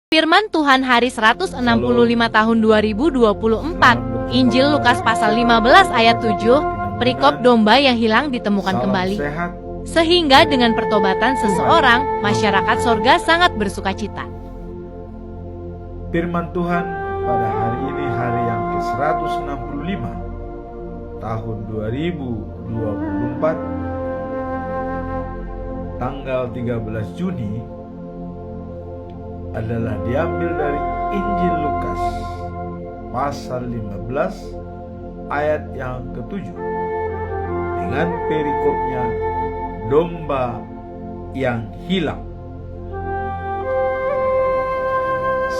Firman Tuhan hari 165 tahun 2024, Injil Lukas pasal 15 ayat 7, perikop domba yang hilang ditemukan kembali. Sehingga dengan pertobatan seseorang, masyarakat sorga sangat bersukacita. Firman Tuhan pada hari ini, hari yang ke-165 tahun 2024, tanggal 13 Juni, adalah diambil dari Injil Lukas pasal 15 ayat yang ke-7 dengan perikopnya domba yang hilang.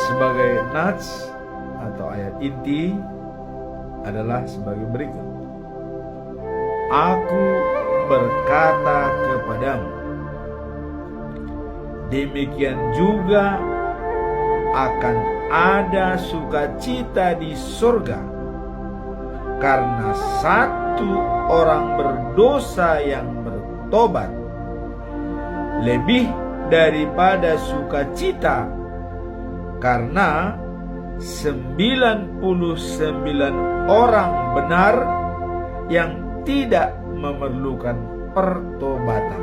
Sebagai nats atau ayat inti adalah sebagai berikut: Aku berkata kepadamu, demikian juga akan ada sukacita di surga karena satu orang berdosa yang bertobat, lebih daripada sukacita karena 99 orang benar yang tidak memerlukan pertobatan.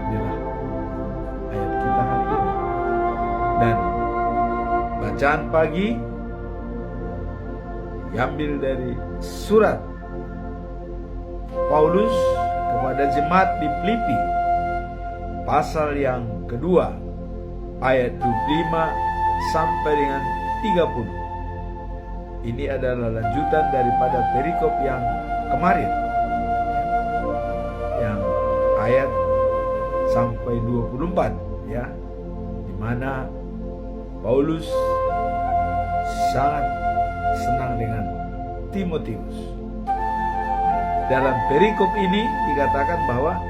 Inilah ayat kita hari ini. Dan bacaan pagi diambil dari surat Paulus kepada jemaat di Filipi pasal yang kedua ayat 25 sampai dengan 30. Ini adalah lanjutan daripada perikop yang kemarin, yang ayat sampai 24, ya, di mana Paulus sangat senang dengan Timotius. Dalam perikop ini dikatakan bahwa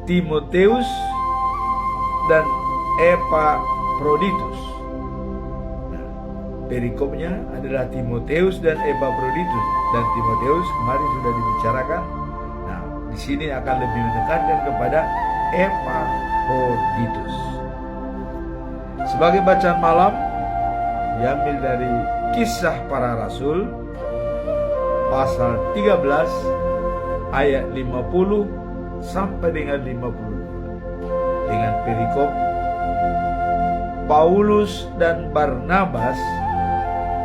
Timotius dan Epaphroditus. Nah, perikopnya adalah Timotius dan Epaphroditus, dan Timotius kemarin sudah dibicarakan. Nah, di sini akan lebih menekankan kepada Epaphroditus. Sebagai bacaan malam diambil dari Kisah Para Rasul pasal 13 ayat 50 sampai dengan 52 dengan perikop Paulus dan Barnabas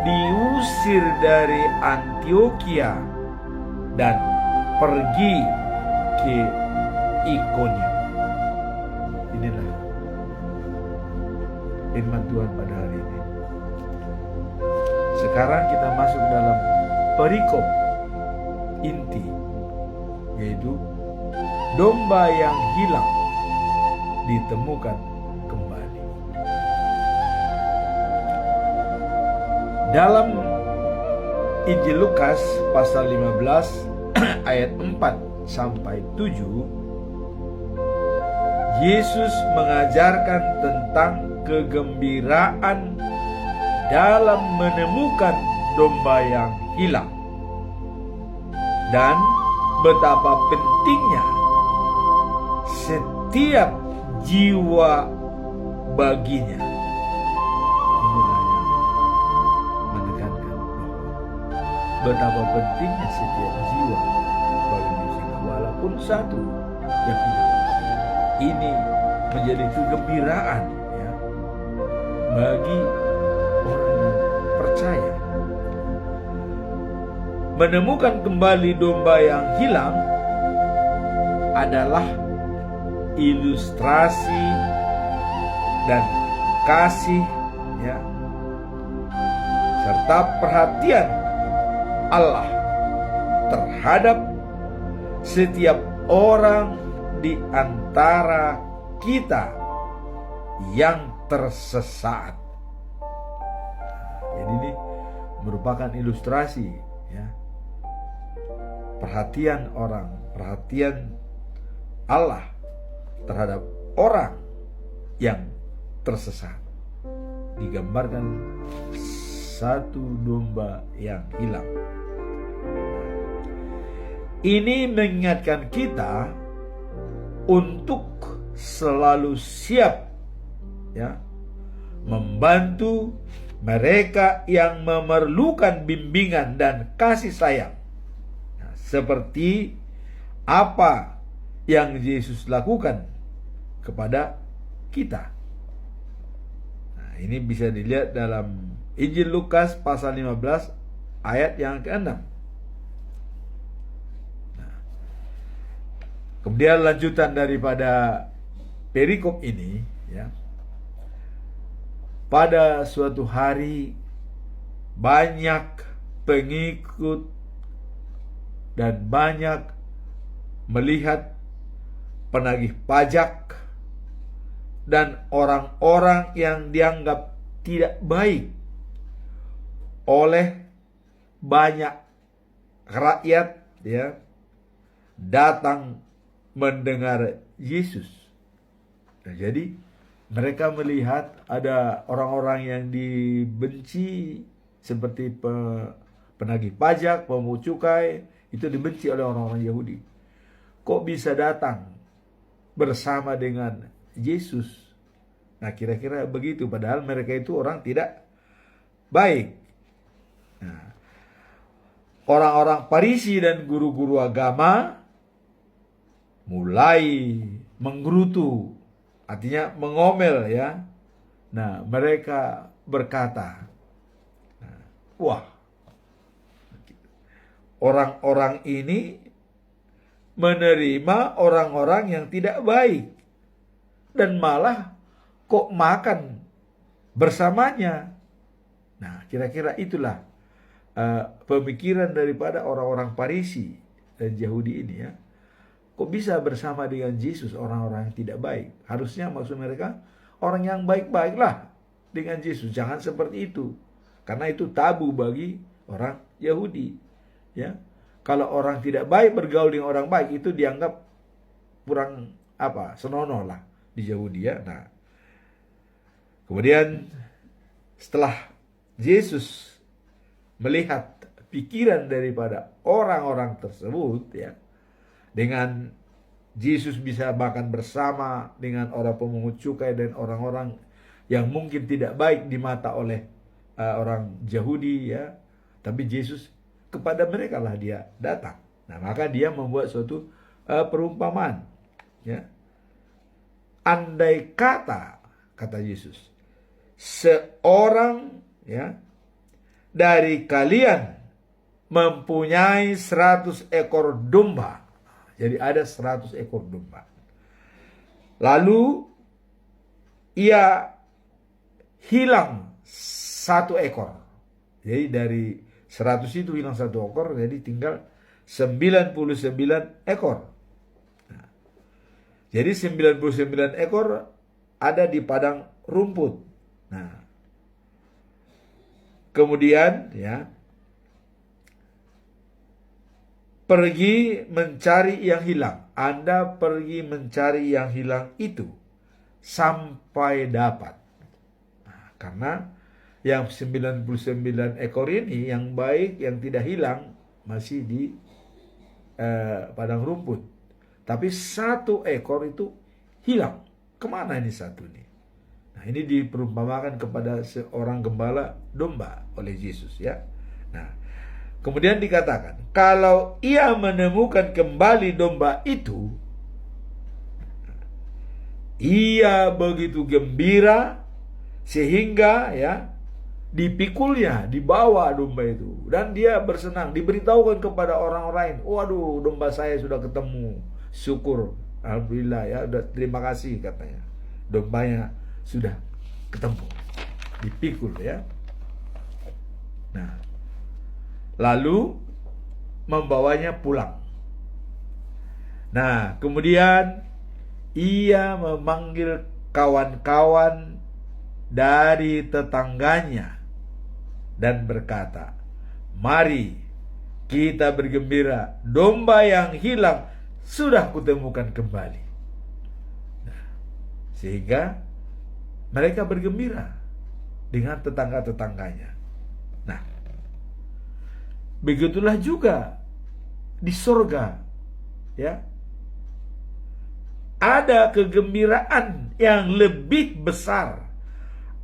diusir dari Antiokhia dan pergi ke Ikonium. Inilah firman Tuhan pada hari ini. Sekarang kita masuk dalam perikop inti, yaitu domba yang hilang ditemukan kembali. Dalam Injil Lukas pasal 15 ayat 4 sampai 7, Yesus mengajarkan tentang kegembiraan dalam menemukan domba yang hilang dan betapa pentingnya setiap jiwa baginya. Inilah yang menekankan betapa pentingnya setiap jiwa baginya, walaupun satu yang hilang. Ini menjadi kegembiraan, ya, bagi orang yang percaya. Menemukan kembali domba yang hilang adalah ilustrasi dan kasih, ya, serta perhatian Allah terhadap setiap orang di antara kita yang tersesat. Jadi ini merupakan ilustrasi, ya, perhatian orang, perhatian Allah terhadap orang yang tersesat. Digambarkan satu domba yang hilang. Ini mengingatkan kita untuk selalu siap ya, membantu mereka yang memerlukan bimbingan dan kasih sayang. Nah, seperti apa yang Yesus lakukan kepada kita. Nah, ini bisa dilihat dalam Injil Lukas pasal 15 ayat yang ke-6. Nah, kemudian lanjutan daripada perikop ini, ya. Pada suatu hari banyak pengikut dan banyak melihat penagih pajak dan orang-orang yang dianggap tidak baik oleh banyak rakyat, ya, datang mendengar Yesus. Nah, jadi mereka melihat ada orang-orang yang dibenci seperti penagih pajak, pemungut cukai, itu dibenci oleh orang-orang Yahudi. Kok bisa datang bersama dengan Yesus? Nah, kira-kira begitu, padahal mereka itu orang tidak baik. Nah, orang-orang Farisi dan guru-guru agama mulai menggerutu, artinya mengomel, ya. Nah, mereka berkata, wah, orang-orang ini menerima orang-orang yang tidak baik dan malah kok makan bersamanya. Nah, kira-kira itulah pemikiran daripada orang-orang Farisi dan Yahudi ini, ya. Kok bisa bersama dengan Yesus orang-orang yang tidak baik? Harusnya maksud mereka orang yang baik-baiklah dengan Yesus. Jangan seperti itu. Karena itu tabu bagi orang Yahudi. Ya. Kalau orang tidak baik bergaul dengan orang baik, itu dianggap kurang senonoh lah di Yahudi, ya. Nah, kemudian setelah Yesus melihat pikiran daripada orang-orang tersebut, ya, dengan Yesus bisa makan bersama dengan orang pemungut cukai dan orang-orang yang mungkin tidak baik di mata oleh orang Yahudi, ya, tapi Yesus kepada mereka lah dia datang. Nah, maka dia membuat suatu perumpamaan, ya. Andai kata Yesus, seorang, ya, dari kalian mempunyai 100 ekor domba. Jadi ada 100 ekor domba. Lalu ia hilang 1 ekor. Jadi dari 100 itu hilang 1 ekor, jadi tinggal 99 ekor. Nah, jadi 99 ekor ada di padang rumput. Nah, kemudian, ya, pergi mencari yang hilang. Anda pergi mencari yang hilang itu sampai dapat. Nah, karena yang 99 ekor ini yang baik, yang tidak hilang, masih di padang rumput. Tapi 1 ekor itu hilang. Kemana ini 1 nih? Nah, ini diperumpamakan kepada seorang gembala domba oleh Yesus, ya. Nah, kemudian dikatakan, kalau ia menemukan kembali domba itu, ia begitu gembira sehingga, ya, dipikulnya, dibawa domba itu, dan dia bersenang, diberitahukan kepada orang lain, waduh, domba saya sudah ketemu, syukur, alhamdulillah, ya, terima kasih, katanya, dombanya sudah ketemu, dipikul, ya. Nah, lalu membawanya pulang. Nah, kemudian ia memanggil kawan-kawan dari tetangganya dan berkata, mari kita bergembira, domba yang hilang sudah kutemukan kembali. Nah, sehingga mereka bergembira dengan tetangga-tetangganya. Nah, begitulah juga di surga, ya. Ada kegembiraan yang lebih besar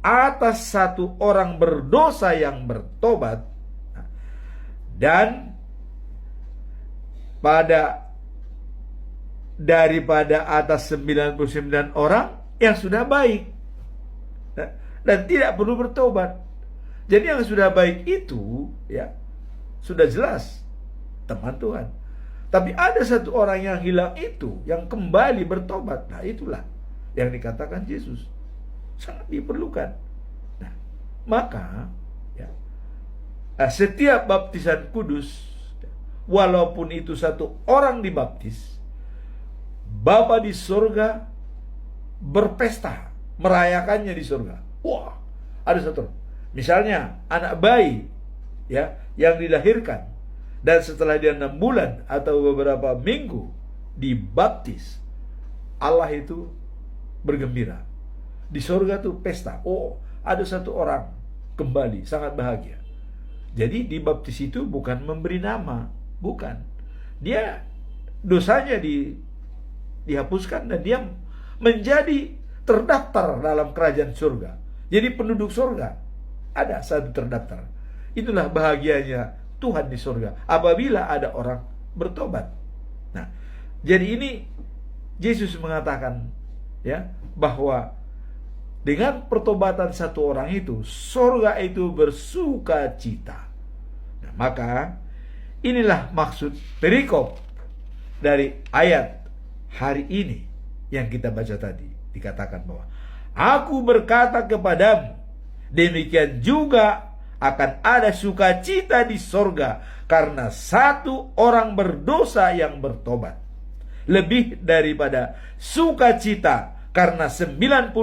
atas satu orang berdosa yang bertobat, dan daripada atas 99 orang yang sudah baik dan tidak perlu bertobat. Jadi yang sudah baik itu ya sudah jelas teman Tuhan. Tapi ada satu orang yang hilang itu, yang kembali bertobat. Nah, itulah yang dikatakan Yesus sangat diperlukan. Nah, maka ya, setiap baptisan kudus, walaupun itu satu orang dibaptis, Bapa di surga berpesta, merayakannya di surga. Wah, ada satu. Misalnya anak bayi ya yang dilahirkan dan setelah dia 6 bulan atau beberapa minggu dibaptis, Allah itu bergembira. Di surga tuh pesta. Oh, ada satu orang kembali, sangat bahagia. Jadi dibaptis itu bukan memberi nama, bukan. Dia dosanya dihapuskan dan dia menjadi terdaftar dalam kerajaan surga. Jadi penduduk surga ada satu terdaftar. Itulah bahagianya Tuhan di surga apabila ada orang bertobat. Nah, jadi ini Yesus mengatakan ya bahwa dengan pertobatan satu orang itu, surga itu bersuka cita. Nah, maka inilah maksud perikop dari ayat hari ini yang kita baca tadi. Dikatakan bahwa aku berkata kepadamu, demikian juga akan ada sukacita di sorga karena satu orang berdosa yang bertobat, lebih daripada sukacita karena 99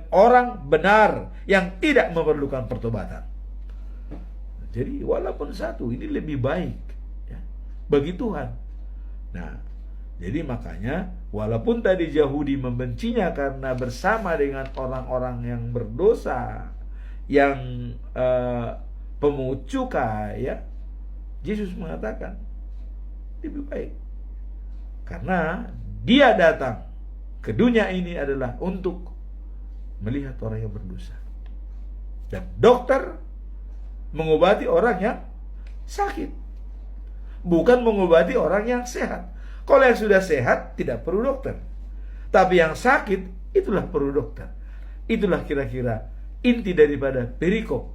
orang benar yang tidak memerlukan pertobatan. Jadi walaupun satu ini lebih baik ya, bagi Tuhan. Nah, jadi makanya walaupun tadi Yahudi membencinya karena bersama dengan orang-orang yang berdosa, yang pemungut cukai ya, Yesus mengatakan lebih baik karena dia datang ke dunia ini adalah untuk melihat orang yang berdosa, dan dokter mengobati orang yang sakit, bukan mengobati orang yang sehat. Kalau yang sudah sehat tidak perlu dokter, tapi yang sakit itulah perlu dokter. Itulah kira-kira inti daripada perikop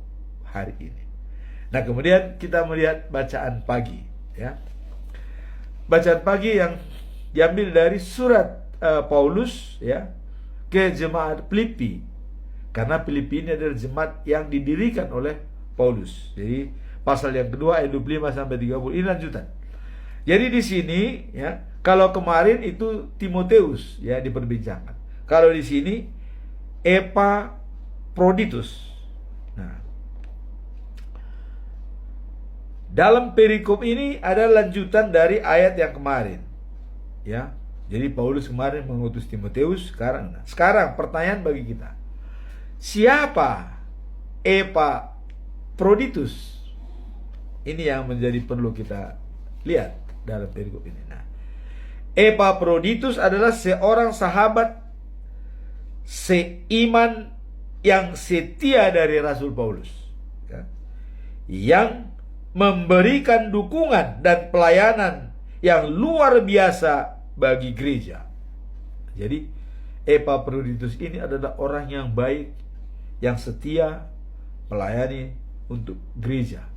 hari ini. Nah, kemudian kita melihat bacaan pagi ya. Bacaan pagi yang diambil dari surat Paulus ya ke jemaat Filipi. Karena Filipi ini adalah jemaat yang didirikan oleh Paulus. Jadi pasal yang kedua ayat 25 sampai 30 ini lanjutan. Jadi di sini ya, kalau kemarin itu Timoteus ya diperbincangkan. Kalau di sini Epafroditus. Nah, dalam perikop ini ada lanjutan dari ayat yang kemarin. Ya. Jadi Paulus kemarin mengutus Timoteus, sekarang pertanyaan bagi kita. Siapa Epafroditus? Ini yang menjadi perlu kita lihat dalam perikop ini. Nah, Epafroditus adalah seorang sahabat seiman yang setia dari Rasul Paulus ya, yang memberikan dukungan dan pelayanan yang luar biasa bagi gereja. Jadi Epafroditus ini adalah orang yang baik, yang setia melayani untuk gereja.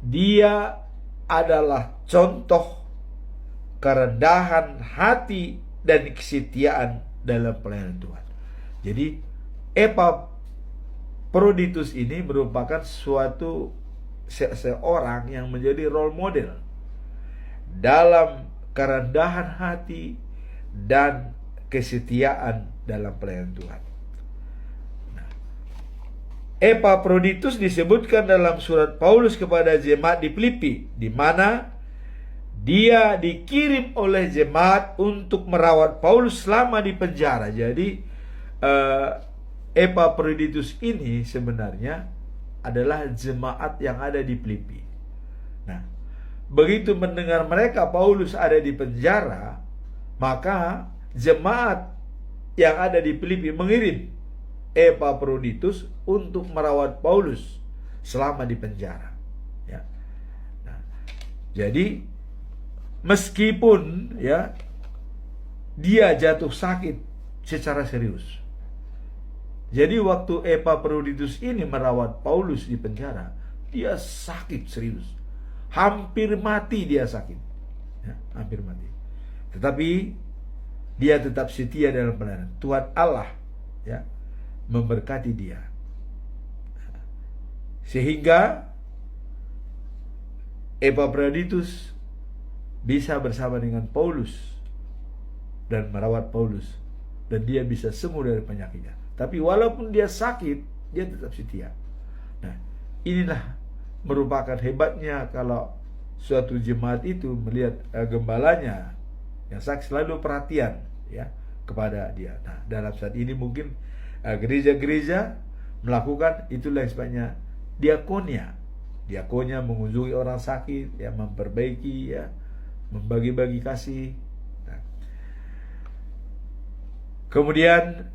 Dia adalah contoh kerendahan hati dan kesetiaan dalam pelayanan Tuhan. Jadi Epafroditus ini merupakan suatu seorang yang menjadi role model dalam kerendahan hati dan kesetiaan dalam pelayanan Tuhan. Epafroditus disebutkan dalam surat Paulus kepada jemaat di Filipi, di mana dia dikirim oleh jemaat untuk merawat Paulus selama di penjara. Jadi Epafroditus ini sebenarnya adalah jemaat yang ada di Filipi. Nah, begitu mendengar mereka Paulus ada di penjara, maka jemaat yang ada di Filipi mengirim Epaphroditus untuk merawat Paulus selama di penjara. Ya. Nah, jadi meskipun ya dia jatuh sakit secara serius. Jadi waktu Epaphroditus ini merawat Paulus di penjara, dia sakit serius. Hampir mati dia sakit. Ya, hampir mati. Tetapi dia tetap setia dalam pelayanan. Tuhan Allah ya memberkati dia. Sehingga Epaphroditus bisa bersama dengan Paulus dan merawat Paulus, dan dia bisa sembuh dari penyakitnya. Tapi walaupun dia sakit, dia tetap setia. Nah, inilah merupakan hebatnya kalau suatu jemaat itu melihat gembalanya yang selalu perhatian ya kepada dia. Nah, dalam saat ini mungkin gereja-gereja melakukan itulah yang sebabnya diakonia. Diakonia mengunjungi orang sakit, ya, memperbaiki, ya, membagi-bagi kasih. Nah. Kemudian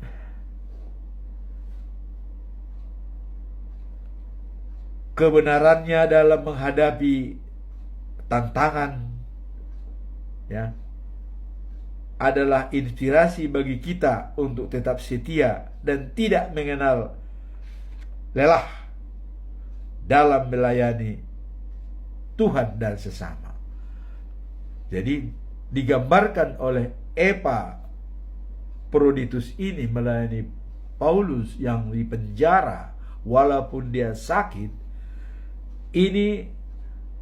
kebenarannya dalam menghadapi tantangan, ya, adalah inspirasi bagi kita untuk tetap setia dan tidak mengenal lelah dalam melayani Tuhan dan sesama. Jadi digambarkan oleh Epaphroditus ini melayani Paulus yang di penjara walaupun dia sakit. Ini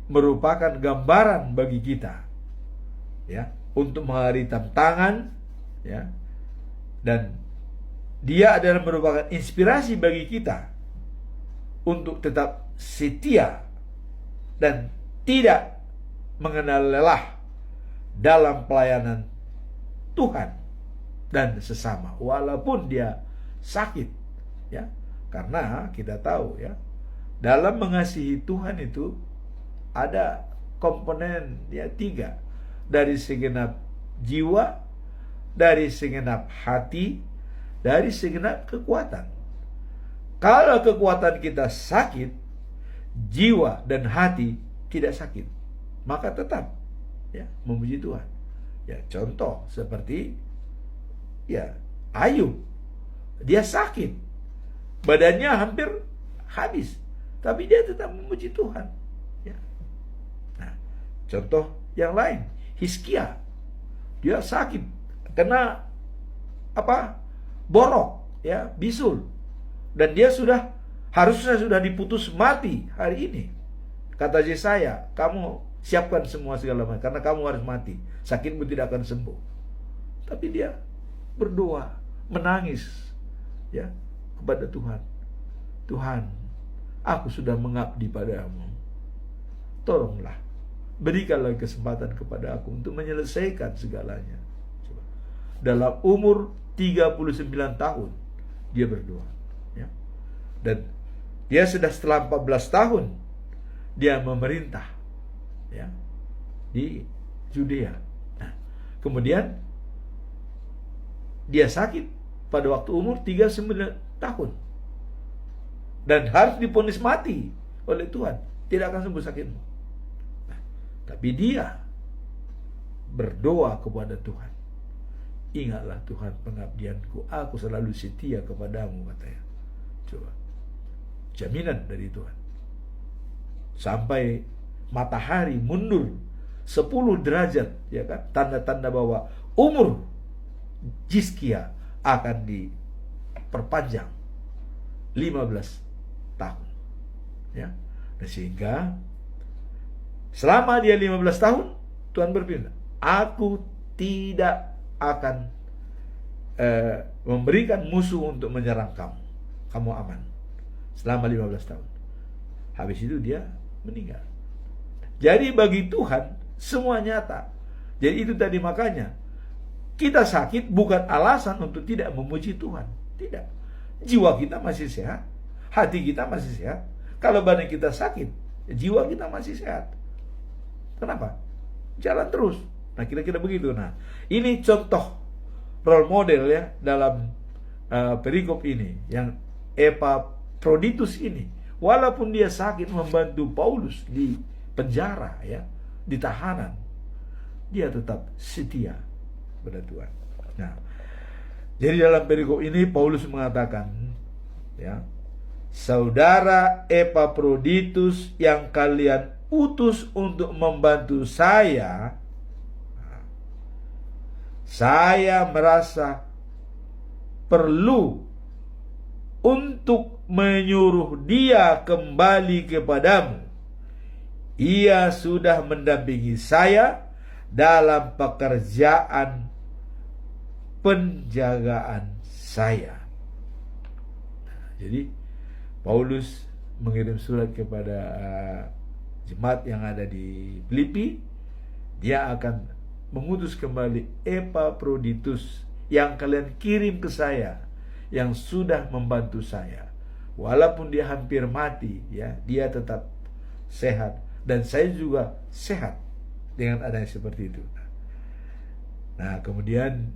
merupakan gambaran bagi kita, ya, untuk menghadapi tantangan, ya, dan dia adalah merupakan inspirasi bagi kita untuk tetap setia dan tidak mengenal lelah dalam pelayanan Tuhan dan sesama walaupun dia sakit, ya, karena kita tahu, ya, dalam mengasihi Tuhan itu ada komponen, ya, 3. Dari segenap jiwa, dari segenap hati, dari segenap kekuatan. Kalau kekuatan kita sakit, jiwa dan hati tidak sakit, maka tetap, ya, memuji Tuhan. Ya, contoh seperti, ya, Ayub, dia sakit, badannya hampir habis, tapi dia tetap memuji Tuhan. Ya. Nah, contoh yang lain, Hizkia, dia sakit kena borok, ya, bisul, dan dia harusnya sudah diputus mati hari ini. Kata Yesaya, kamu siapkan semua segala macam karena kamu harus mati, sakitmu tidak akan sembuh. Tapi dia berdoa, menangis, ya, kepada Tuhan. Tuhan, aku sudah mengabdi padamu, tolonglah, berikanlah kesempatan kepada aku untuk menyelesaikan segalanya. Coba. Dalam umur 39 tahun dia berdoa, ya. Dan dia sudah setelah 14 tahun dia memerintah, ya, di Judea. Nah, kemudian dia sakit pada waktu umur 39 tahun dan harus divonis mati oleh Tuhan, tidak akan sembuh sakitmu. Tapi dia berdoa kepada Tuhan. Ingatlah Tuhan pengabdianku, aku selalu setia kepadamu, katanya. Coba. Jaminan dari Tuhan. Sampai matahari mundur 10 derajat, ya kan? Tanda-tanda bahwa umur Hizkia akan diperpanjang 15 tahun. Ya. Nah, sehingga selama dia 15 tahun, Tuhan berfirman, aku tidak akan memberikan musuh untuk menyerang kamu. Kamu aman. Selama 15 tahun. Habis itu dia meninggal. Jadi bagi Tuhan, semua nyata. Jadi itu tadi makanya, kita sakit bukan alasan untuk tidak memuji Tuhan. Tidak. Jiwa kita masih sehat. Hati kita masih sehat. Kalau badan kita sakit, jiwa kita masih sehat. Kenapa? Jalan terus. Nah, kira-kira begitu. Nah, ini contoh role model ya dalam perikop ini, yang Epaphroditus ini, walaupun dia sakit membantu Paulus di penjara ya, di tahanan, dia tetap setia pada Tuhan. Nah, jadi dalam perikop ini Paulus mengatakan ya, saudara Epaphroditus yang kalian utus untuk membantu saya merasa perlu untuk menyuruh dia kembali kepadamu. Ia sudah mendampingi saya dalam pekerjaan penjagaan saya. Jadi Paulus mengirim surat kepada jemaat yang ada di Filipi. Dia akan mengutus kembali Epaphroditus yang kalian kirim ke saya, yang sudah membantu saya. Walaupun dia hampir mati ya, dia tetap sehat, dan saya juga sehat dengan adanya seperti itu. Nah, kemudian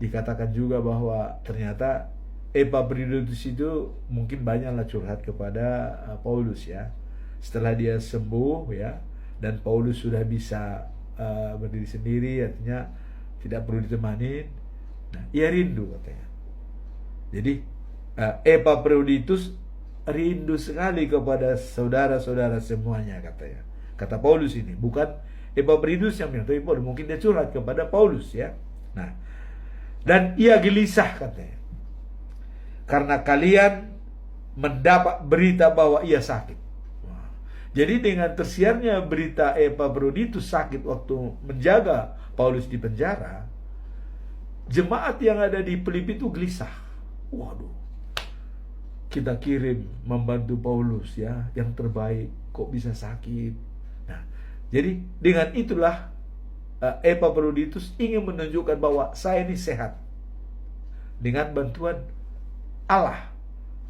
dikatakan juga bahwa ternyata Epaphroditus itu mungkin banyaklah curhat kepada Paulus ya. Setelah dia sembuh ya, dan Paulus sudah bisa berdiri sendiri, artinya tidak perlu ditemani. Nah, ia rindu katanya. Jadi Epaphroditus rindu sekali kepada saudara-saudara semuanya katanya. Kata Paulus ini, bukan Epaphroditus yang bilang, tapi Paulus, mungkin dia curhat kepada Paulus ya. Nah, dan ia gelisah katanya, karena kalian mendapat berita bahwa ia sakit. Jadi dengan tersiarnya berita Epaphroditus sakit waktu menjaga Paulus di penjara, jemaat yang ada di Filipi itu gelisah. Waduh, kita kirim membantu Paulus ya, yang terbaik, kok bisa sakit. Nah, jadi dengan itulah Epaphroditus ingin menunjukkan bahwa saya ini sehat. Dengan bantuan Allah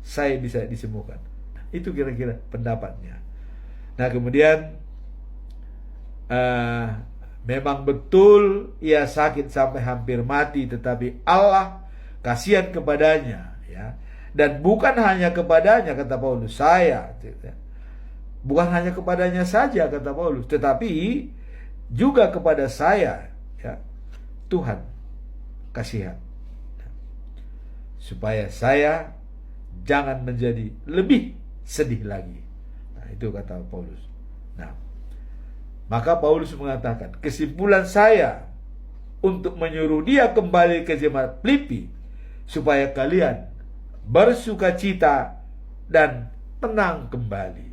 saya bisa disembuhkan. Nah, itu kira-kira pendapatnya. Nah, kemudian memang betul ia sakit sampai hampir mati, tetapi Allah kasihan kepadanya ya. Dan bukan hanya kepadanya, kata Paulus, bukan hanya kepadanya saja, kata Paulus, tetapi juga kepada saya ya, Tuhan kasihan, supaya saya jangan menjadi lebih sedih lagi. Nah, itu kata Paulus. Nah, maka Paulus mengatakan, kesimpulan saya untuk menyuruh dia kembali ke jemaat Filipi, supaya kalian bersukacita dan tenang kembali.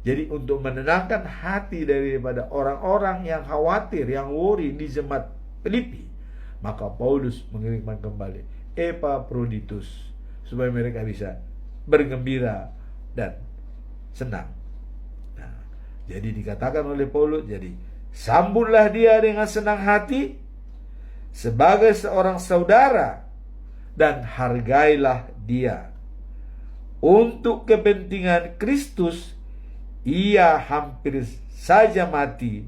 Jadi untuk menenangkan hati daripada orang-orang yang khawatir, yang worry di jemaat Filipi, maka Paulus mengirimkan kembali Epaphroditus supaya mereka bisa bergembira dan senang. Nah, jadi dikatakan oleh Paulus, jadi sambutlah dia dengan senang hati sebagai seorang saudara, dan hargailah dia. Untuk kepentingan Kristus ia hampir saja mati.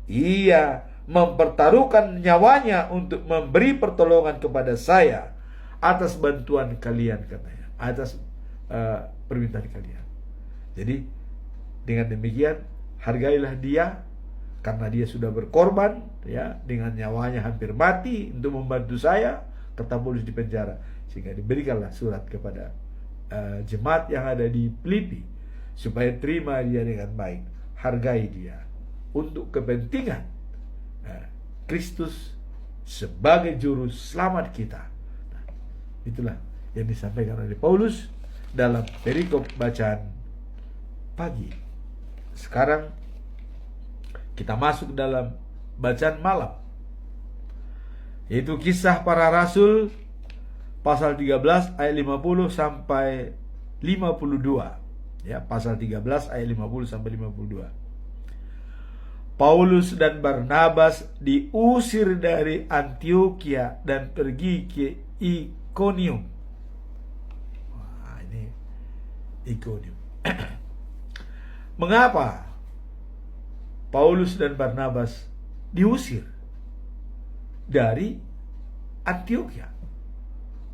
Ia mempertaruhkan nyawanya untuk memberi pertolongan kepada saya atas bantuan kalian, katanya, atas permintaan kalian. Jadi dengan demikian hargailah dia, karena dia sudah berkorban ya, dengan nyawanya hampir mati untuk membantu saya, kata Paulus di penjara, sehingga diberikanlah surat kepada jemaat yang ada di Filipi supaya terima dia dengan baik, hargai dia untuk kepentingan Kristus sebagai juru selamat kita. Nah, itulah yang disampaikan oleh Paulus dalam perikop bacaan pagi. Sekarang kita masuk dalam bacaan malam, yaitu Kisah Para Rasul pasal 13 ayat 50 sampai 52. Ya, pasal 13 ayat 50 sampai 52. Paulus dan Barnabas diusir dari Antiokhia dan pergi ke Ikonium. Wah, ini Ikonium. Mengapa Paulus dan Barnabas diusir dari Antiokhia?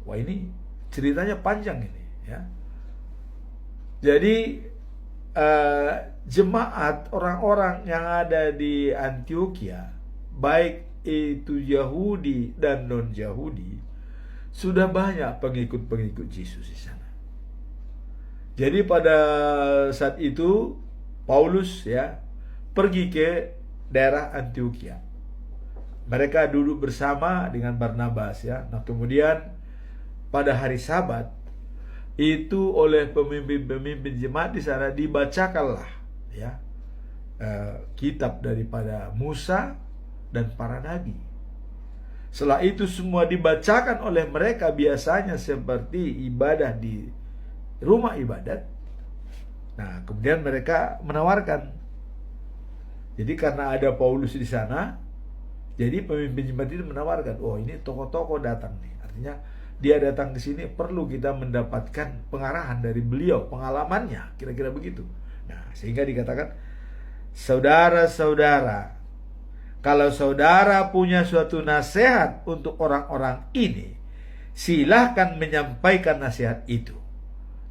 Wah, ini ceritanya panjang ini, ya. Jadi jemaat orang-orang yang ada di Antioquia, baik itu Yahudi dan non-Yahudi, sudah banyak pengikut-pengikut Yesus di sana. Jadi pada saat itu Paulus ya pergi ke daerah Antioquia. Mereka duduk bersama dengan Barnabas ya. Nah, kemudian pada hari Sabat itu oleh pemimpin-pemimpin jemaat di sana dibacakanlah ya kitab daripada Musa dan para nabi. Setelah itu semua dibacakan oleh mereka, biasanya seperti ibadah di rumah ibadat. Nah, kemudian mereka menawarkan. Jadi karena ada Paulus di sana, jadi pemimpin jemaat itu menawarkan, oh ini tokoh-tokoh datang nih. Artinya dia datang ke sini, perlu kita mendapatkan pengarahan dari beliau, pengalamannya, kira-kira begitu. Nah, sehingga dikatakan, saudara-saudara, kalau saudara punya suatu nasihat untuk orang-orang ini, silahkan menyampaikan nasihat itu.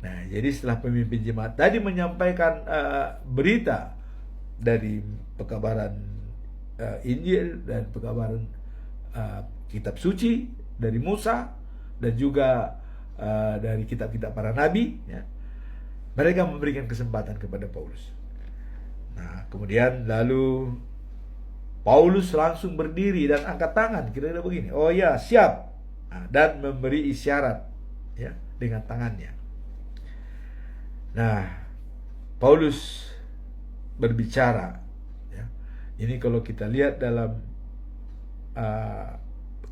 Nah, jadi setelah pemimpin jemaat tadi menyampaikan berita dari pekabaran Injil dan pekabaran kitab suci dari Musa dan juga dari kitab-kitab para nabi, ya, mereka memberikan kesempatan kepada Paulus. Nah, kemudian lalu Paulus langsung berdiri dan angkat tangan, kira-kira begini, oh ya siap, dan memberi isyarat ya dengan tangannya. Nah, Paulus berbicara ya. Ini kalau kita lihat dalam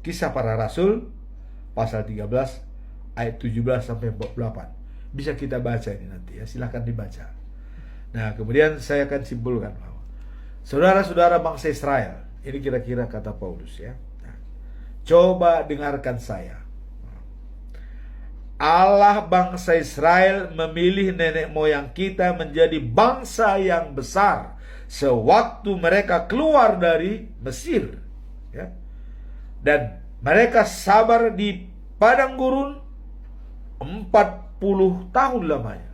Kisah Para Rasul pasal 13 ayat 17 sampai 48. Bisa kita baca ini nanti ya, silahkan dibaca. Nah, kemudian saya akan simpulkan bahwa saudara-saudara bangsa Israel, ini kira-kira kata Paulus ya. Nah, coba dengarkan saya. Allah bangsa Israel memilih nenek moyang kita menjadi bangsa yang besar sewaktu mereka keluar dari Mesir, ya. Dan mereka sabar di padang gurun 40 tahun lamanya.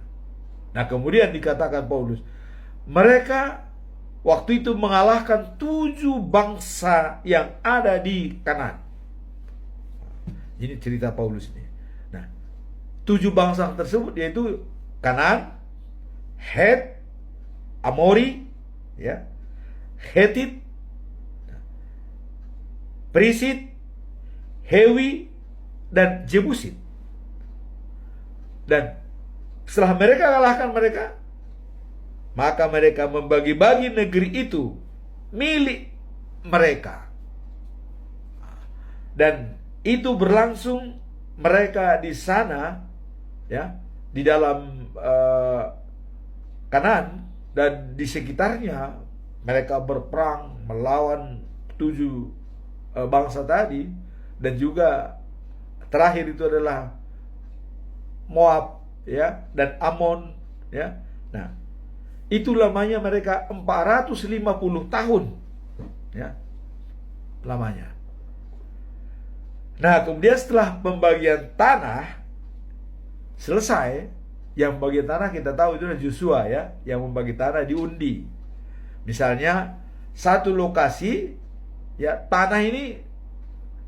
Nah, kemudian dikatakan Paulus, mereka waktu itu mengalahkan 7 bangsa yang ada di Kanaan. Ini cerita Paulus ini. Nah, 7 bangsa tersebut yaitu Kanaan, Het, Amori, ya, Hetit, Perisit, Hewi, dan Jebusit. Dan setelah mereka kalahkan mereka, maka mereka membagi-bagi negeri itu milik mereka. Dan itu berlangsung mereka di sana ya, di dalam Kanaan dan di sekitarnya mereka berperang melawan 7 bangsa tadi, dan juga terakhir itu adalah Moab ya dan Amon ya. Nah, itu lamanya mereka 450 tahun ya lamanya. Nah, kemudian setelah pembagian tanah selesai, yang membagi tanah kita tahu itu adalah Joshua ya, yang membagi tanah diundi. Misalnya satu lokasi ya, tanah ini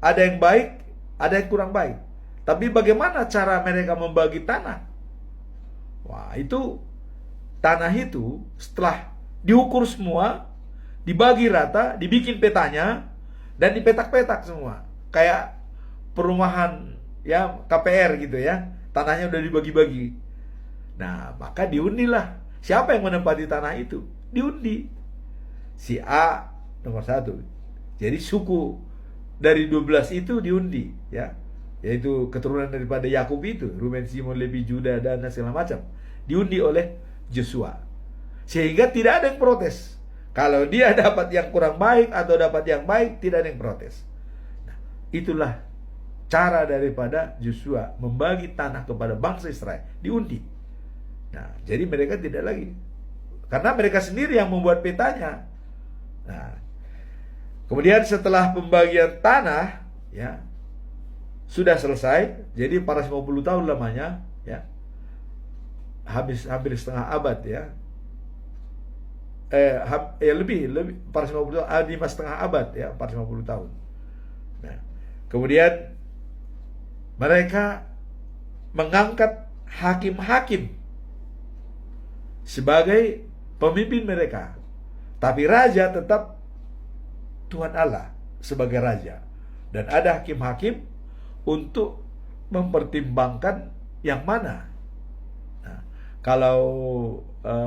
ada yang baik, ada yang kurang baik. Tapi bagaimana cara mereka membagi tanah? Wah, itu tanah itu setelah diukur semua, dibagi rata, dibikin petanya, dan dipetak-petak semua. Kayak perumahan ya, KPR gitu ya. Tanahnya udah dibagi-bagi. Nah, maka diundilah. Siapa yang menempati tanah itu? Diundi. Si A nomor 1. Jadi suku dari 12 itu diundi ya. Yaitu keturunan daripada Yakub itu, Ruben, Simon, Levi, Juda, dan segala macam. Diundi oleh Joshua. Sehingga tidak ada yang protes. Kalau dia dapat yang kurang baik atau dapat yang baik, tidak ada yang protes. Nah, itulah cara daripada Joshua membagi tanah kepada bangsa Israel, diundi. Nah, jadi mereka tidak lagi, karena mereka sendiri yang membuat petanya. Nah, kemudian setelah pembagian tanah, ya, sudah selesai. Jadi 450 tahun lamanya, ya, hampir setengah abad, ya. Lebih 450 tahun, 5,5 abad, ya, 450 tahun. Nah, kemudian mereka mengangkat hakim-hakim sebagai pemimpin mereka, tapi raja tetap Tuhan Allah sebagai raja, dan ada hakim-hakim untuk mempertimbangkan yang mana. Nah, kalau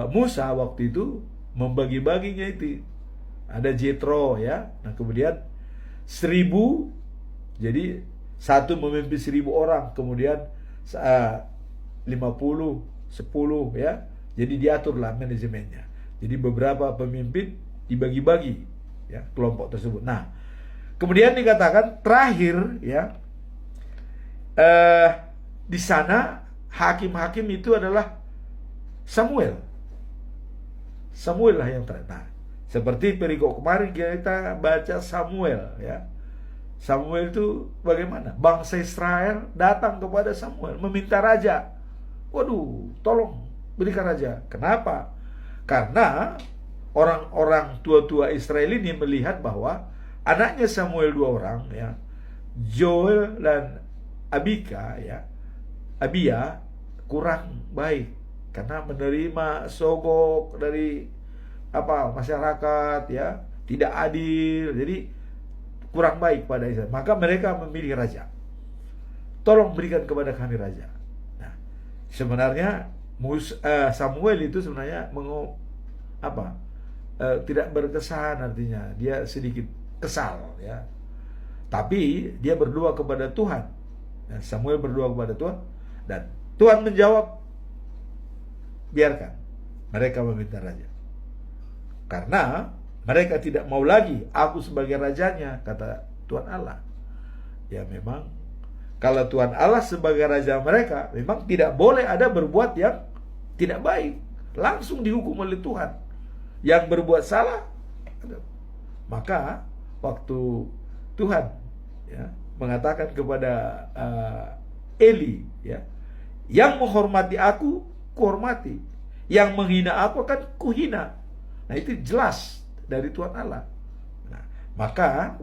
Musa waktu itu membagi-baginya itu, ada Jethro, ya. Nah, kemudian 1.000, jadi satu memimpin 1.000 orang, kemudian 50, 10, ya. Jadi diaturlah manajemennya. Jadi beberapa pemimpin dibagi-bagi, ya, kelompok tersebut. Nah, kemudian dikatakan terakhir, ya, di sana hakim-hakim itu adalah Samuel. Samuel lah yang terakhir. Nah, seperti perikop kemarin kita baca Samuel, ya. Samuel itu bagaimana? Bangsa Israel datang kepada Samuel meminta raja. Waduh, tolong berikan raja. Kenapa? Karena orang-orang tua-tua Israel ini melihat bahwa anaknya Samuel 2 orang, ya, Joel dan Abika, ya, Abia, kurang baik karena menerima sogok dari masyarakat, ya, tidak adil, jadi kurang baik pada Israel. Maka mereka memilih raja. Tolong berikan kepada kami raja. Nah, sebenarnya Samuel itu sebenarnya tidak berkesan, artinya dia sedikit kesal, ya. Tapi dia berdoa kepada Tuhan. Dan Samuel berdoa kepada Tuhan, dan Tuhan menjawab, biarkan mereka meminta raja. Karena mereka tidak mau lagi aku sebagai rajanya, kata Tuhan Allah. Ya, memang kalau Tuhan Allah sebagai raja mereka, memang tidak boleh ada berbuat yang tidak baik, langsung dihukum oleh Tuhan. Yang berbuat salah, maka waktu Tuhan, ya, mengatakan kepada Eli, ya, yang menghormati aku, kuhormati, yang menghina aku akan kuhina. Nah, itu jelas dari Tuhan Allah. Nah, maka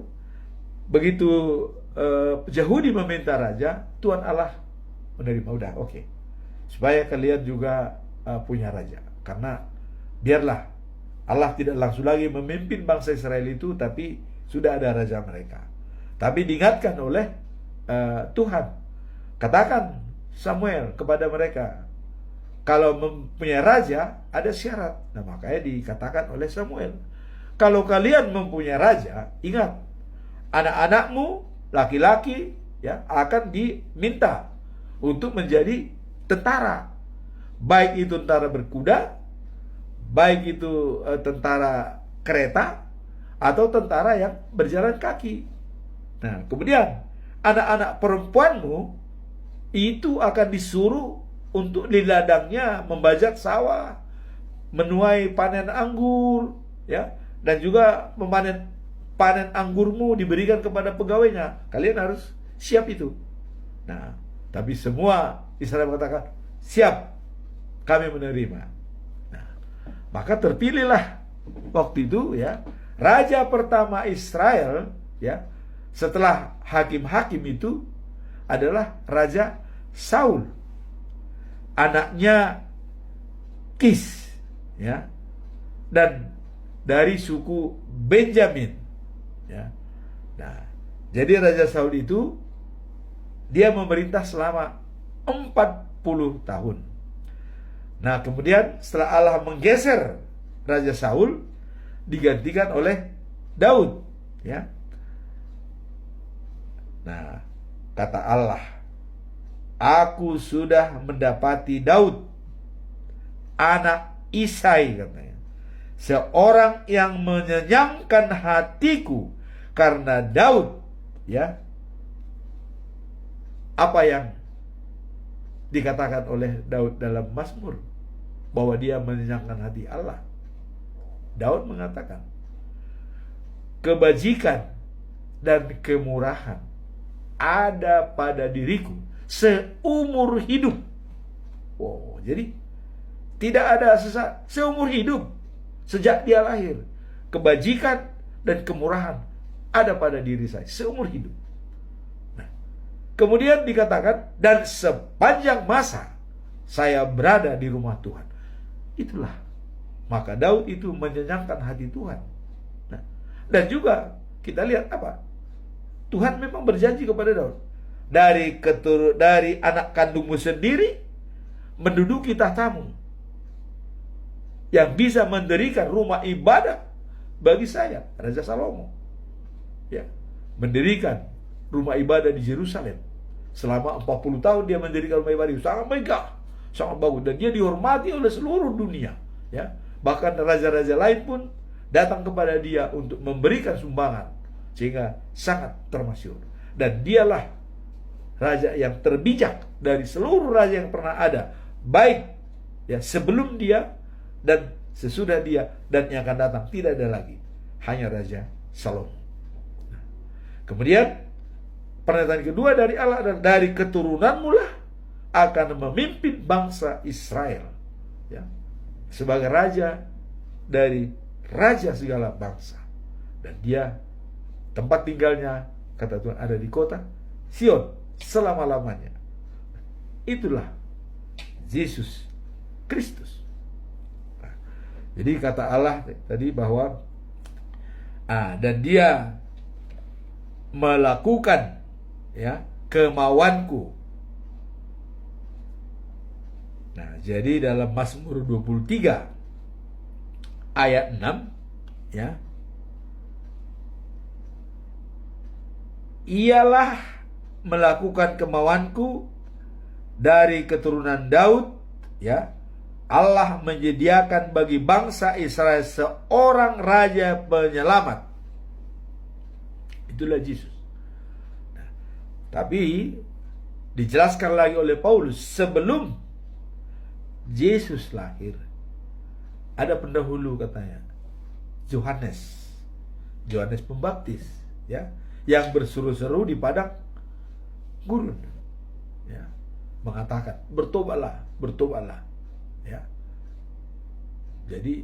begitu Yahudi meminta raja, Tuhan Allah menerima. Udah, oke. Supaya kalian juga punya raja. Karena biarlah Allah tidak langsung lagi memimpin bangsa Israel itu, tapi sudah ada raja mereka. Tapi diingatkan oleh Tuhan, katakan Samuel kepada mereka, kalau mempunyai raja ada syarat. Nah, makanya dikatakan oleh Samuel, kalau kalian mempunyai raja, ingat, anak-anakmu laki-laki, ya, akan diminta untuk menjadi tentara, baik itu tentara berkuda, baik itu tentara kereta, atau tentara yang berjalan kaki. Nah, kemudian anak-anak perempuanmu itu akan disuruh untuk di ladangnya membajak sawah, menuai panen anggur, ya, dan juga panen anggurmu diberikan kepada pegawainya. Kalian harus siap itu. Nah, tapi semua Israel mengatakan, siap, kami menerima. Nah, maka terpilihlah waktu itu, ya, raja pertama Israel, ya, setelah hakim-hakim itu adalah Raja Saul, anaknya Kis, ya, dan dari suku Benjamin, ya. Nah, jadi Raja Saul itu dia memerintah selama 40 tahun. Nah, kemudian setelah Allah menggeser Raja Saul, digantikan oleh Daud, ya. Nah, kata Allah, aku sudah mendapati Daud, anak Isai, katanya, seorang yang menyenyamkan hatiku. Karena Daud, ya, apa yang dikatakan oleh Daud dalam Mazmur, bahwa dia menyenangkan hati Allah. Daud mengatakan, kebajikan dan kemurahan ada pada diriku seumur hidup. Wow, jadi tidak ada sesat seumur hidup. Sejak dia lahir, kebajikan dan kemurahan ada pada diri saya seumur hidup. Nah, kemudian dikatakan, dan sepanjang masa saya berada di rumah Tuhan. Itulah, maka Daud itu menyenangkan hati Tuhan. Nah, dan juga kita lihat apa? Tuhan memang berjanji kepada Daud, dari anak kandungmu sendiri menduduki tahtamu, yang bisa mendirikan rumah ibadah bagi saya, Raja Salomo. Ya, mendirikan rumah ibadah di Yerusalem. Selama 40 tahun dia mendirikan rumah ibadah itu. Sangat megah, sangat bagus, dan dia dihormati oleh seluruh dunia. Ya, bahkan raja-raja lain pun datang kepada dia untuk memberikan sumbangan, sehingga sangat termasyhur. Dan dialah raja yang terbijak dari seluruh raja yang pernah ada, baik ya sebelum dia dan sesudah dia, dan yang akan datang tidak ada lagi, hanya Raja Salomo. Nah, kemudian pernyataan kedua dari Allah adalah, dari keturunanmu lah akan memimpin bangsa Israel, ya, sebagai raja dari raja segala bangsa. Dan dia, tempat tinggalnya, kata Tuhan, ada di kota Sion selama-lamanya. Itulah Yesus Kristus. Nah, jadi kata Allah tadi bahwa dan dia melakukan ya kemauanku. Nah, jadi dalam Mazmur 23 ayat 6 ya, ialah melakukan kemauanku dari keturunan Daud, ya. Allah menyediakan bagi bangsa Israel seorang raja penyelamat. Itulah Yesus. Nah, tapi dijelaskan lagi oleh Paulus, sebelum Yesus lahir ada pendahulu, katanya, Yohanes Pembaptis, ya, yang berseru-seru di padang gurun, ya, mengatakan, bertobatlah, bertobatlah, ya. Jadi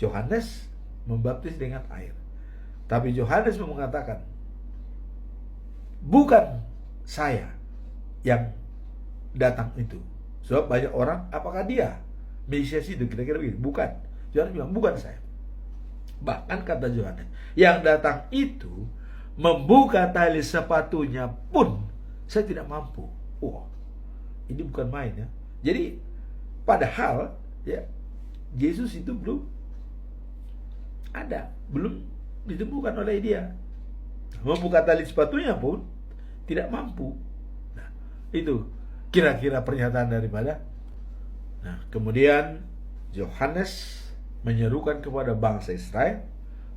Yohanes membaptis dengan air, tapi Yohanes mengatakan, bukan saya yang datang itu. Sebab banyak orang, apakah dia Mesias itu, kira-kira begitu. Bukan. Yohanes bilang, bukan saya. Bahkan kata Yohanes, yang datang itu membuka tali sepatunya pun saya tidak mampu. Wah, ini bukan main, ya. Jadi padahal ya Yesus itu belum ada, belum ditemukan oleh dia. Membuka tali sepatunya pun tidak mampu. Nah, itu kira-kira pernyataan daripada. Nah, kemudian Yohanes menyerukan kepada bangsa Israel,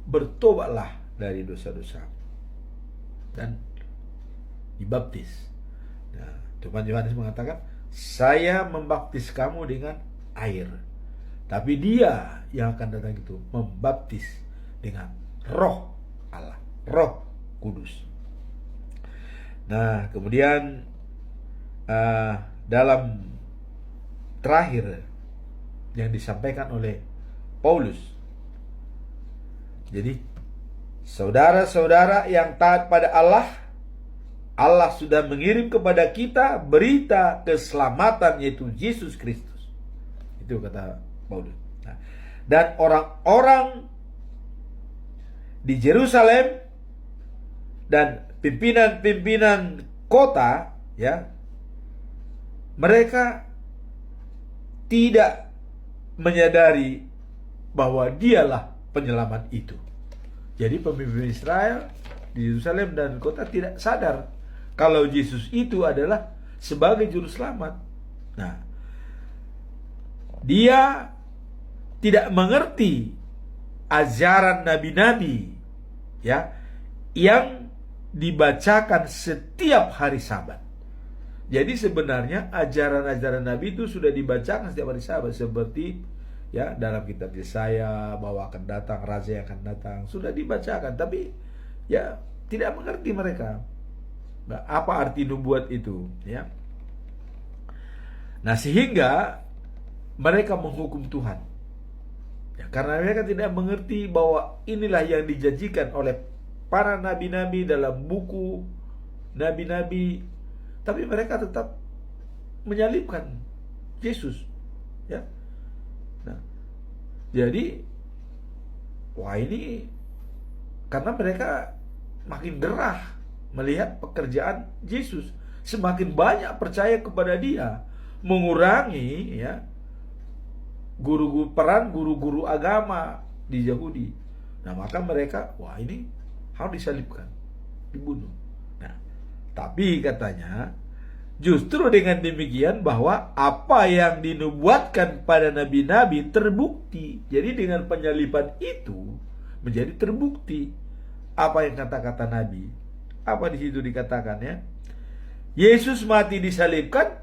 bertobatlah dari dosa-dosa dan dibaptis. Nah, Tuhan Yohanes mengatakan, saya membaptis kamu dengan air, tapi dia yang akan datang itu membaptis dengan Roh Allah, Roh Kudus. Nah, kemudian dalam terakhir yang disampaikan oleh Paulus, jadi saudara-saudara yang taat pada Allah, Allah sudah mengirim kepada kita berita keselamatan, yaitu Yesus Kristus. Itu kata Paulus. Nah, dan orang-orang di Yerusalem dan pimpinan-pimpinan kota, ya, mereka tidak menyadari bahwa dialah penyelamat itu. Jadi pemimpin Israel di Yerusalem dan kota tidak sadar kalau Yesus itu adalah sebagai juru selamat. Nah, dia tidak mengerti ajaran nabi-nabi, ya, yang dibacakan setiap hari Sabat. Jadi sebenarnya ajaran-ajaran Nabi itu sudah dibacakan setiap hari Sabat, seperti ya dalam kitab Yesaya bahwa akan datang raja yang akan datang, sudah dibacakan, tapi ya tidak mengerti mereka. Apa arti nubuat itu, ya? Nah, sehingga mereka menghukum Tuhan. Ya, karena mereka tidak mengerti bahwa inilah yang dijanjikan oleh para nabi-nabi dalam buku nabi-nabi, tapi mereka tetap menyalibkan Yesus, ya. Nah, jadi wah, ini karena mereka makin gerah melihat pekerjaan Yesus, semakin banyak percaya kepada Dia, mengurangi, ya, guru-guru agama di Yahudi. Nah, maka mereka, wah, ini harus disalibkan, dibunuh. Nah, tapi katanya justru dengan demikian bahwa apa yang dinubuatkan pada nabi-nabi terbukti. Jadi dengan penyaliban itu menjadi terbukti apa yang kata-kata nabi. Apa di situ dikatakan, ya? Yesus mati disalibkan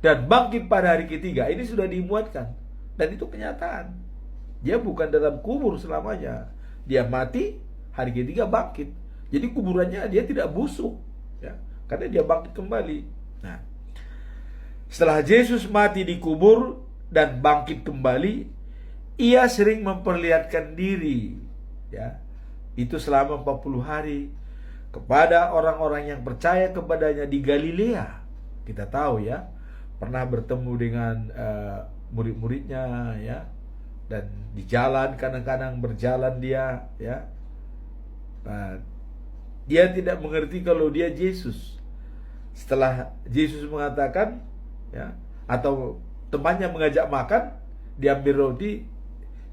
dan bangkit pada hari ketiga. Ini sudah dimuatkan. Dan itu kenyataan. Dia bukan dalam kubur selamanya. Dia mati, hari ketiga bangkit. Jadi kuburannya dia tidak busuk, ya, karena dia bangkit kembali. Nah, setelah Yesus mati dikubur dan bangkit kembali, ia sering memperlihatkan diri, ya, itu selama 40 hari kepada orang-orang yang percaya kepadanya di Galilea. Kita tahu, ya, pernah bertemu dengan murid-muridnya, ya, dan di jalan kadang-kadang berjalan dia, ya. Nah, dia tidak mengerti kalau dia Yesus. Setelah Yesus mengatakan, ya, atau temannya mengajak makan, diambil roti,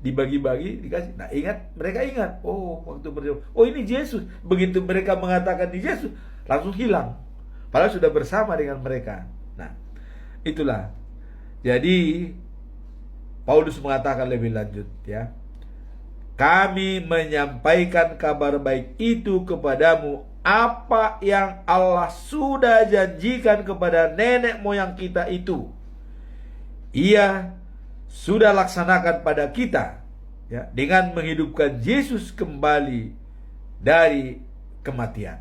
dibagi-bagi, dikasih. Nah, mereka ingat, oh, waktu berjumpa, oh, ini Yesus. Begitu mereka mengatakan di Yesus, langsung hilang. Padahal sudah bersama dengan mereka. Nah, itulah. Jadi Paulus mengatakan lebih lanjut, ya, kami menyampaikan kabar baik itu kepadamu, apa yang Allah sudah janjikan kepada nenek moyang kita itu, Ia sudah laksanakan pada kita, ya, dengan menghidupkan Yesus kembali dari kematian.